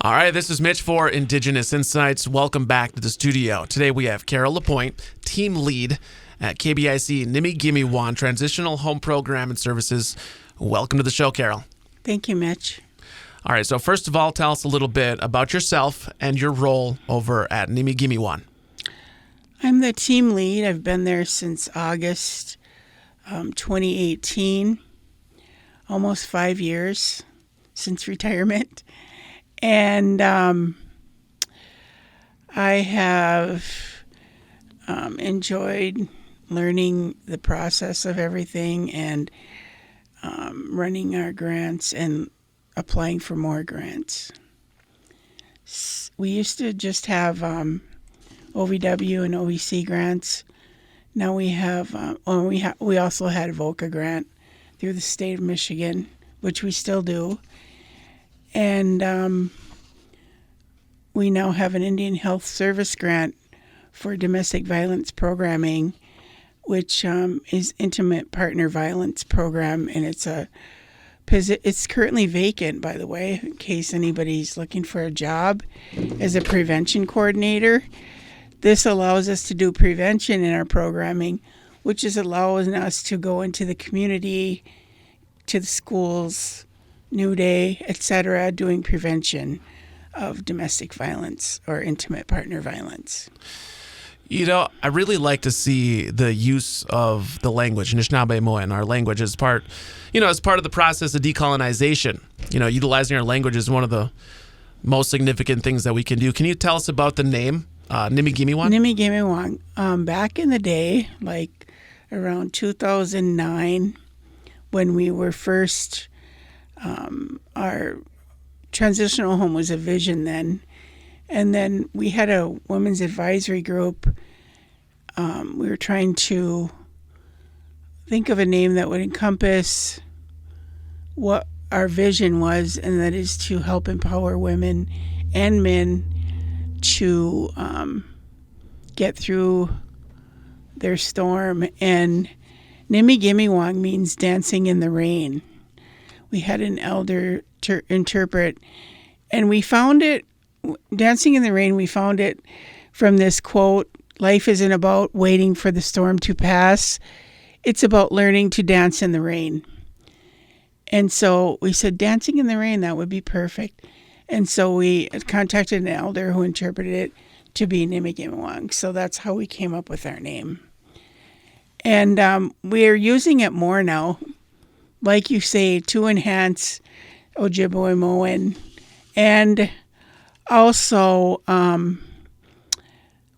All right, this is Mitch for Indigenous Insights. Welcome back to the studio. Today we have Carole LaPointe, team lead at KBIC Niimigimiwang Transitional Home Program and Services. Welcome to the show, Carole. Thank you, Mitch. All right, so first of all, tell us a little bit about yourself and your role over at Niimigimiwang. I'm the team lead. I've been there since August 2018, almost 5 years since retirement. And I have enjoyed learning the process of everything and running our grants and applying for more grants. We used to just have OVW and OVC grants. Now we have, we also had a VOCA grant through the state of Michigan, which we still do. And we now have an Indian Health Service grant for domestic violence programming, which is intimate partner violence program, and it's currently vacant, by the way, in case anybody's looking for a job as a prevention coordinator. This allows us to do prevention in our programming, which is allowing us to go into the community, to the schools, New Day, etc., doing prevention of domestic violence or intimate partner violence. You know, I really like to see the use of the language, Anishinabe and our language as part of the process of decolonization. You know, utilizing our language is one of the most significant things that we can do. Can you tell us about the name, Niimigimiwang? Niimigimiwang. Back in the day, like around 2009, when we were first, our transitional home was a vision then. And then we had a women's advisory group. We were trying to think of a name that would encompass what our vision was, and that is to help empower women and men to get through their storm. And Niimigimiwang means dancing in the rain. We had an elder interpret, and we found it, Dancing in the Rain, we found it from this quote, "Life isn't about waiting for the storm to pass. It's about learning to dance in the rain." And so we said, dancing in the rain, that would be perfect. And so we contacted an elder who interpreted it to be Niimigimiwang. So that's how we came up with our name. And we're using it more now, like you say, to enhance Ojibwe-Moan. And also,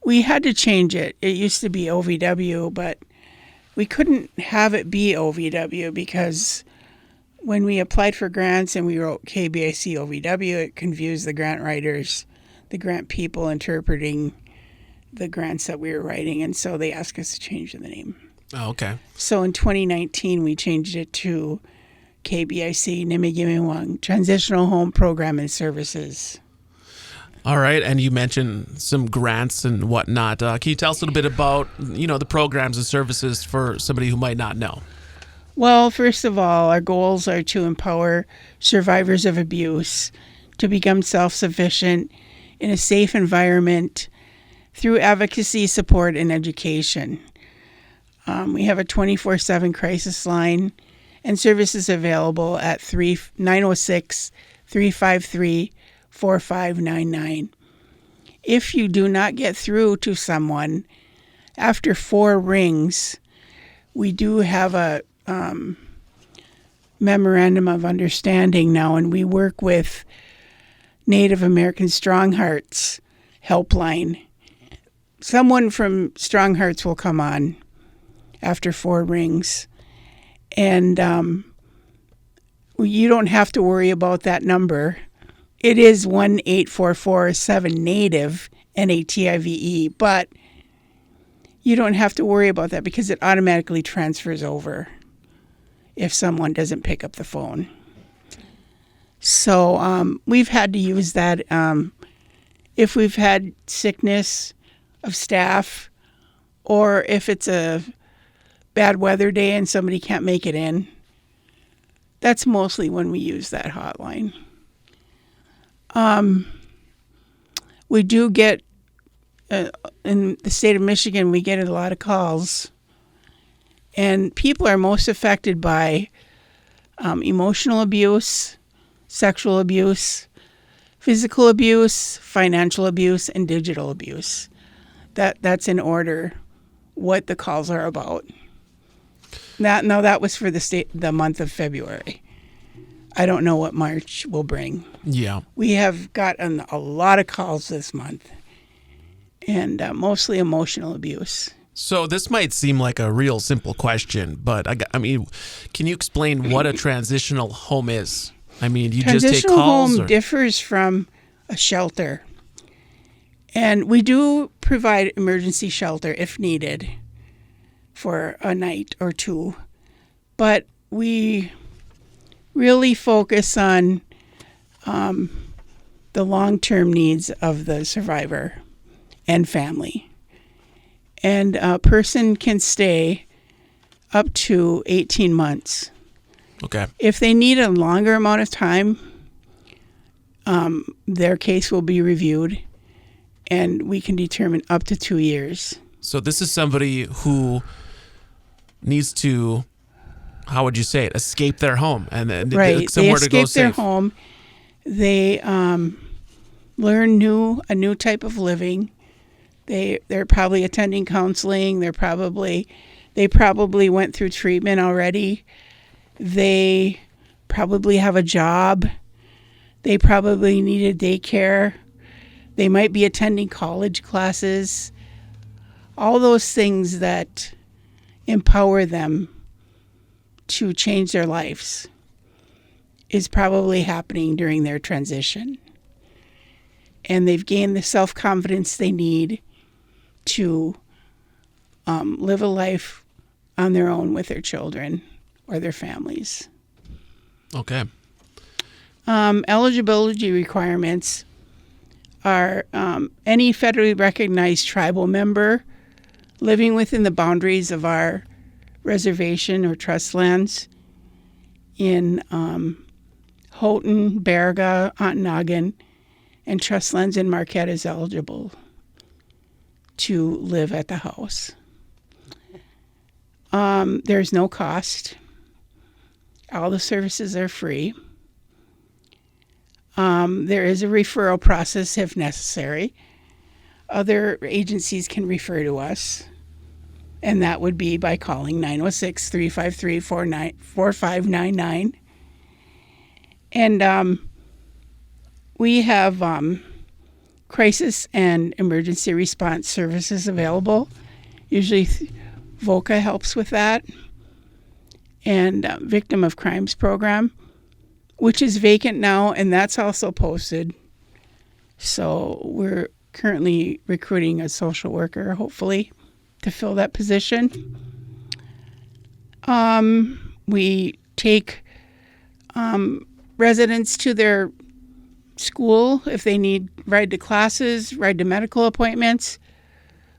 we had to change it. It used to be OVW, but we couldn't have it be OVW because when we applied for grants and we wrote KBIC OVW, it confused the grant writers, the grant people interpreting the grants that we were writing, and so they asked us to change the name. Oh, okay. So in 2019, we changed it to KBIC Niimigimiwang Transitional Home Program and Services. All right, and you mentioned some grants and whatnot. Can you tell us a little bit about, the programs and services for somebody who might not know? Well, first of all, our goals are to empower survivors of abuse to become self-sufficient in a safe environment through advocacy, support, and education. We have a 24/7 crisis line and services available at 906-353-4599. If you do not get through to someone after 4 rings, we do have a memorandum of understanding now, and we work with Native American Strong Hearts helpline. Someone from Strong Hearts will come on after 4 rings, and you don't have to worry about that number. It is 1-844-7-NATIVE, NATIVE, but you don't have to worry about that because it automatically transfers over if someone doesn't pick up the phone. So we've had to use that if we've had sickness of staff, or if it's a bad weather day and somebody can't make it in. That's mostly when we use that hotline. we do get, in the state of Michigan, we get a lot of calls. And people are most affected by emotional abuse, sexual abuse, physical abuse, financial abuse, and digital abuse. That's in order what the calls are about. That was for the month of February. I don't know what March will bring. Yeah. We have gotten a lot of calls this month, and mostly emotional abuse. So this might seem like a real simple question, but I mean, can you explain what a transitional home is? I mean, you just take calls? Transitional home differs from a shelter. And we do provide emergency shelter if needed for a night or two. But we really focus on the long-term needs of the survivor and family. And a person can stay up to 18 months. Okay. If they need a longer amount of time, their case will be reviewed, and we can determine up to 2 years. So this is somebody who needs to, how would you say it, escape their home and right. somewhere to go escape their safe. home. They learn a new type of living. They're probably attending counseling. They probably went through treatment already. They probably have a job. They probably need a daycare. They might be attending college classes. All those things that empower them to change their lives is probably happening during their transition. And they've gained the self-confidence they need to live a life on their own with their children or their families. Okay. Eligibility requirements are any federally recognized tribal member living within the boundaries of our reservation or trust lands in Houghton, Baraga, Ontonagon, and trust lands in Marquette is eligible to live at the house. There's no cost. All the services are free. There is a referral process if necessary. Other agencies can refer to us, and that would be by calling 906-353-4599. And we have crisis and emergency response services available. Usually VOCA helps with that. And Victim of Crimes program, which is vacant now, and that's also posted. So we're currently recruiting a social worker, hopefully, to fill that position. We take residents to their school if they need ride to classes, ride to medical appointments,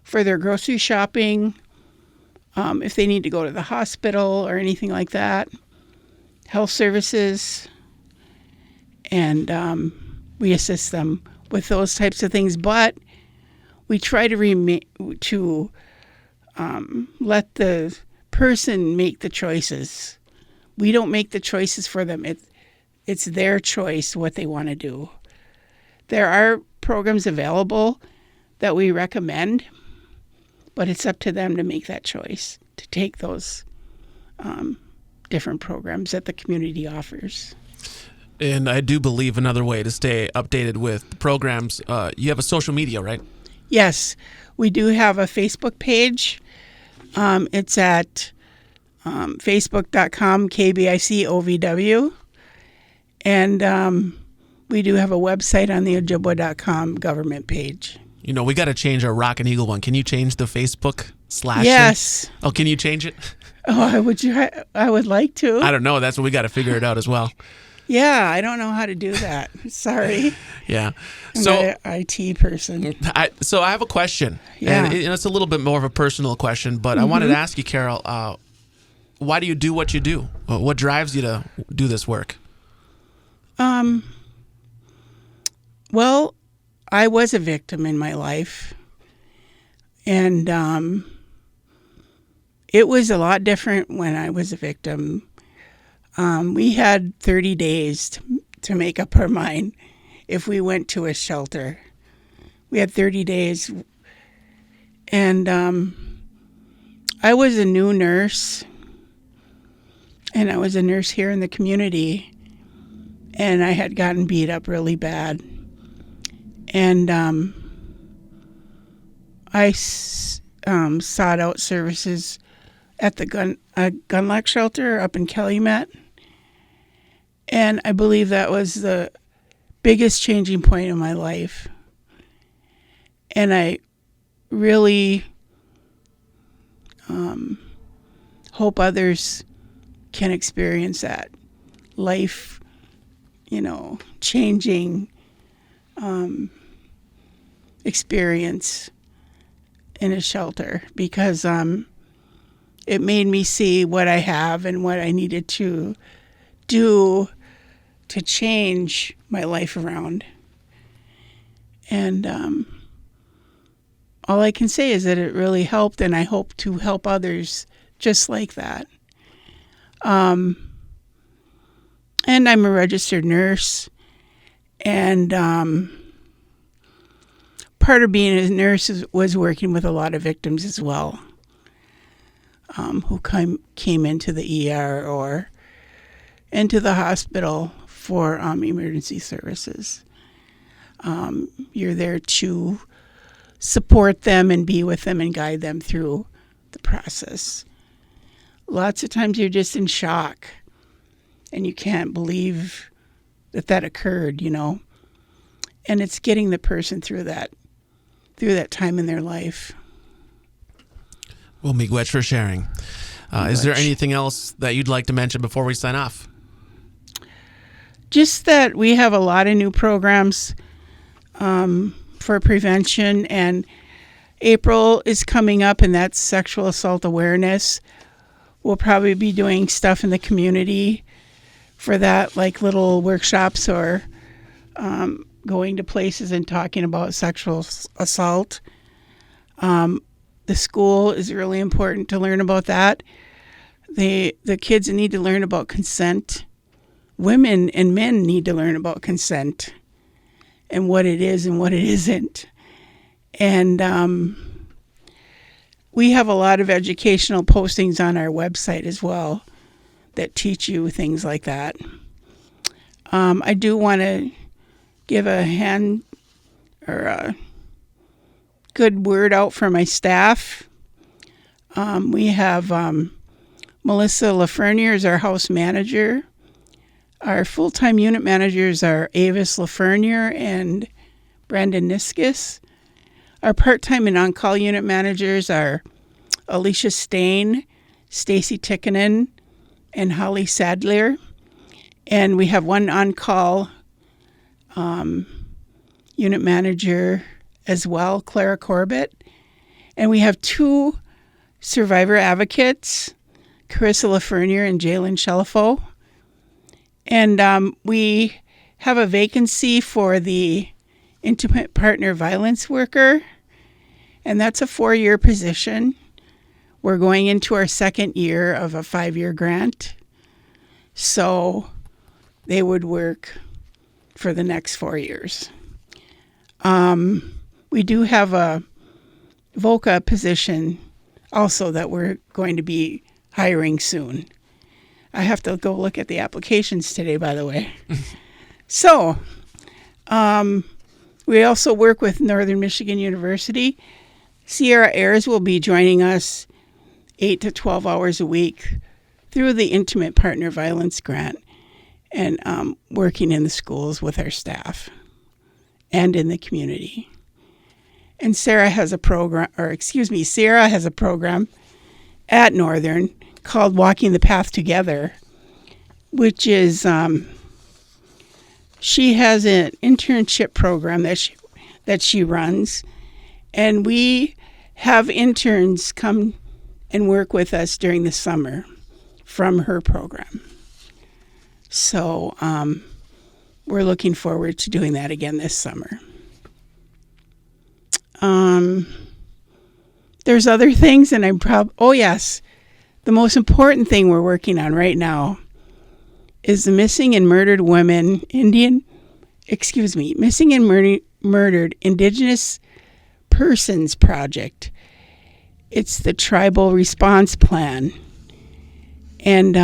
for their grocery shopping, if they need to go to the hospital or anything like that, health services, and we assist them with those types of things. But we try to let the person make the choices. We don't make the choices for them. It's their choice what they want to do. There are programs available that we recommend, but it's up to them to make that choice, to take those different programs that the community offers. And I do believe another way to stay updated with programs, you have a social media, right? Yes, we do have a Facebook page. It's at facebook.com KBIC OVW. And we do have a website on the Ojibwa.com government page. You know, we got to change our Rock and Eagle one. Can you change the Facebook / Yes. Oh, can you change it? Oh, I would like to. I don't know. That's what we got to figure it out as well. Yeah, I don't know how to do that. Sorry. Yeah. I'm So not an IT person. I have a question. Yeah. And it's a little bit more of a personal question, but I wanted to ask you, Carole, why do you do what you do? What drives you to do this work? Well, I was a victim in my life, and it was a lot different when I was a victim. We had 30 days to make up our mind if we went to a shelter. We had 30 days, and I was a new nurse, and I was a nurse here in the community, and I had gotten beat up really bad. And I sought out services at the Gunlock shelter up in Calumet. And I believe that was the biggest changing point in my life. And I really hope others can experience that life, changing experience in a shelter, because it made me see what I have and what I needed to do to change my life around. And all I can say is that it really helped, and I hope to help others just like that. And I'm a registered nurse, and part of being a nurse was working with a lot of victims as well, who came into the ER or into the hospital for emergency services. You're there to support them and be with them and guide them through the process. Lots of times you're just in shock and you can't believe that occurred, And it's getting the person through that time in their life. Well, miigwech for sharing. Is there anything else that you'd like to mention before we sign off? Just that we have a lot of new programs for prevention, and April is coming up, and that's sexual assault awareness. We'll probably be doing stuff in the community for that, like little workshops or going to places and talking about sexual assault. The school is really important to learn about that. The kids need to learn about consent. Women and men need to learn about consent and what it is and what it isn't. And we have a lot of educational postings on our website as well that teach you things like that. I do want to give a hand or a good word out for my staff. We have Melissa Lafreniere is our house manager. Our full-time unit managers are Avis Lafreniere and Brandon Niskis. Our part-time and on-call unit managers are Alicia Stain, Stacy Tikkanen, and Holly Sadler. And we have one on-call unit manager as well, Clara Corbett. And we have two survivor advocates, Carissa Lafreniere and Jalen Shelifo. And we have a vacancy for the intimate partner violence worker, and that's a 4-year position. We're going into our second year of a 5-year grant, so they would work for the next 4 years. We do have a VOCA position also that we're going to be hiring soon. I have to go look at the applications today, by the way. So, we also work with Northern Michigan University. Sierra Ayers will be joining us 8 to 12 hours a week through the Intimate Partner Violence Grant and working in the schools with our staff and in the community. And Sierra has a program at Northern called Walking the Path Together, which is she has an internship program that she runs, and we have interns come and work with us during the summer from her program. So we're looking forward to doing that again this summer. There's other things, and oh yes, the most important thing we're working on right now is the Missing and Murdered Women Missing and Murdered Indigenous Persons Project. It's the Tribal Response Plan. And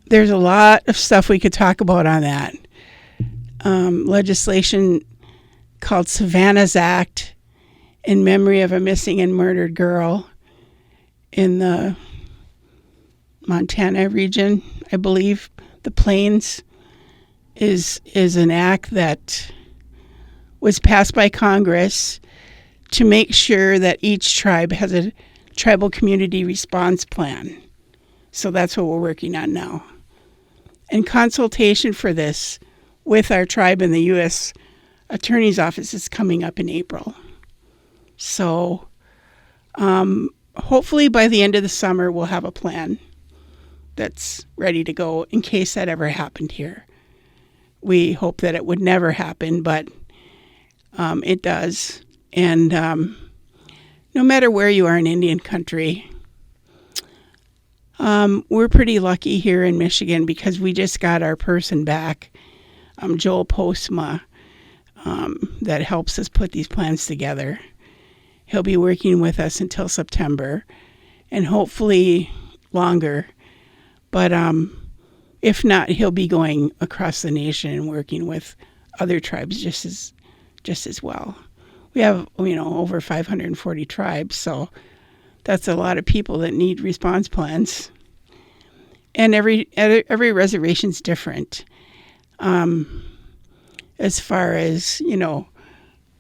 there's a lot of stuff we could talk about on that. Legislation called Savannah's Act in memory of a missing and murdered girl in the Montana region, I believe. The Plains is an act that was passed by Congress to make sure that each tribe has a tribal community response plan. So that's what we're working on now. And consultation for this with our tribe in the U.S. Attorney's Office is coming up in April. So hopefully by the end of the summer, we'll have a plan that's ready to go in case that ever happened here. We hope that it would never happen, but it does. And no matter where you are in Indian country, we're pretty lucky here in Michigan because we just got our person back, Joel Postma, that helps us put these plans together. He'll be working with us until September and hopefully longer. But if not, he'll be going across the nation and working with other tribes just as well. We have, over 540 tribes, so that's a lot of people that need response plans. And every reservation's different. As far as,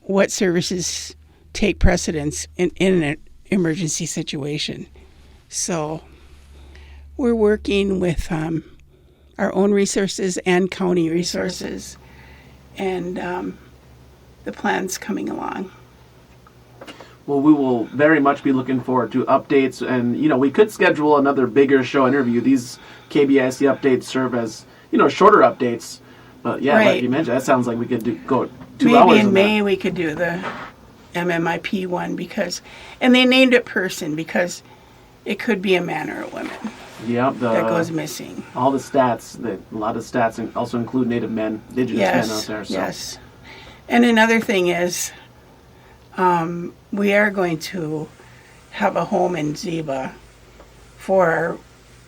what services take precedence in an emergency situation. So we're working with our own resources and county resources, and the plan's coming along. Well, we will very much be looking forward to updates, and we could schedule another bigger show interview. These KBIC updates serve as shorter updates, but yeah, right. Like you mentioned, that sounds like we could go 2 Maybe hours. Maybe in May we could do the MMIP one and they named it person because it could be a man or a woman. Yep, that goes missing. All the stats, a lot of stats also include Native men, Indigenous men out there. So. Yes. And another thing is, we are going to have a home in Ziba for our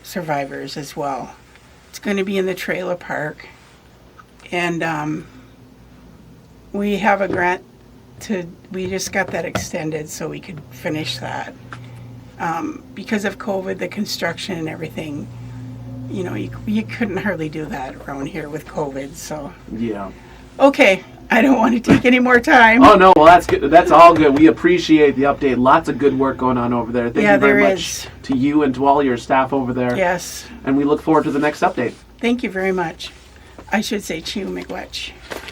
survivors as well. It's going to be in the trailer park. And we have a grant we just got that extended so we could finish that. Because of COVID, the construction and everything, you couldn't hardly do that around here with COVID. So yeah. Okay, I don't want to take any more time. Oh no, well that's good. That's all good. We appreciate the update. Lots of good work going on over there. Thank you very much to you and to all your staff over there. Yes. And we look forward to the next update. Thank you very much. I should say Chiu Miigwech.